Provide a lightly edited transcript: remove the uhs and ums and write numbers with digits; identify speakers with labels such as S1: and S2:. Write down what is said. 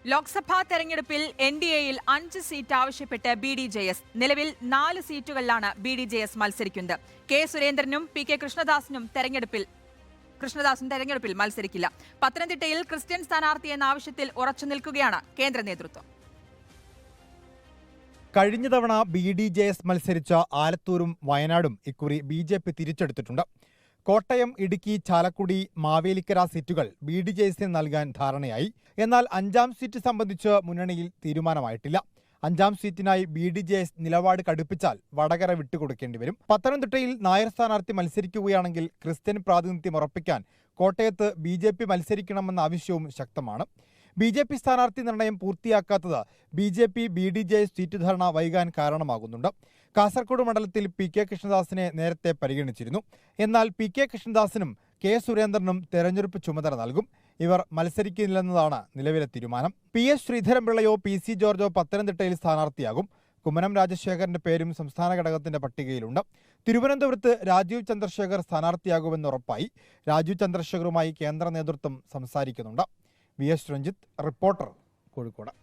S1: ലോക്സഭാ തെരഞ്ഞെടുപ്പിൽ NDAയിൽ 5 സീറ്റ് ആവശ്യപ്പെട്ട് BDJS. നിലവിൽ 4 സീറ്റുകളിലാണ് BDJS മത്സരിക്കുന്നത്. കെ സുരേന്ദ്രനും പി കെ കൃഷ്ണദാസും തെരഞ്ഞെടുപ്പിൽ മത്സരിക്കില്ല. പത്തനംതിട്ടയിൽ ക്രിസ്ത്യൻ സ്ഥാനാർത്ഥി എന്ന ആവശ്യത്തിൽ ഉറച്ചു നിൽക്കുകയാണ് കേന്ദ്ര നേതൃത്വം.
S2: കഴിഞ്ഞ തവണ BDJS മത്സരിച്ച ആലത്തൂരും വയനാടും ഇക്കുറി BJP തിരിച്ചെടുത്തിട്ടുണ്ട്. കോട്ടയം, ഇടുക്കി, ചാലക്കുടി, മാവേലിക്കര സീറ്റുകൾ BDJSന് നൽകാൻ ധാരണയായി. എന്നാൽ 5ാം സീറ്റ് സംബന്ധിച്ച് മുന്നണിയിൽ തീരുമാനമായിട്ടില്ല. 5ാം സീറ്റിനായി BDJS നിലപാട് കടുപ്പിച്ചാൽ വടകര വിട്ടുകൊടുക്കേണ്ടി വരും. പത്തനംതിട്ടയിൽ നായർ സ്ഥാനാർത്ഥി മത്സരിക്കുകയാണെങ്കിൽ ക്രിസ്ത്യൻ പ്രാതിനിധ്യം ഉറപ്പിക്കാൻ കോട്ടയത്ത് BJP മത്സരിക്കണമെന്ന ആവശ്യവും ശക്തമാണ്. BJP സ്ഥാനാർത്ഥി നിർണയം പൂർത്തിയാക്കാത്തത് BJP BDJS സീറ്റ് ധാരണ വൈകാൻ കാരണമാകുന്നുണ്ട്. കാസർഗോഡ് മണ്ഡലത്തിൽ പി കെ കൃഷ്ണദാസിനെ നേരത്തെ പരിഗണിച്ചിരുന്നു. എന്നാൽ പി കെ കൃഷ്ണദാസിനും കെ സുരേന്ദ്രനും തെരഞ്ഞെടുപ്പ് ചുമതല നൽകും. ഇവർ മത്സരിക്കില്ലെന്നതാണ് നിലവിലെ തീരുമാനം. PS ശ്രീധരൻപിള്ളയോ PC ജോർജോ പത്തനംതിട്ടയിൽ സ്ഥാനാർത്ഥിയാകും. കുമ്മനം രാജശേഖരന്റെ പേരും സംസ്ഥാന ഘടകത്തിന്റെ പട്ടികയിലുണ്ട്. തിരുവനന്തപുരത്ത് രാജീവ് ചന്ദ്രശേഖർ സ്ഥാനാർത്ഥിയാകുമെന്ന് ഉറപ്പായി. രാജീവ് ചന്ദ്രശേഖറുമായി കേന്ദ്ര നേതൃത്വം സംസാരിക്കുന്നുണ്ട്. VS Ranjith, reporter, Kozhikode.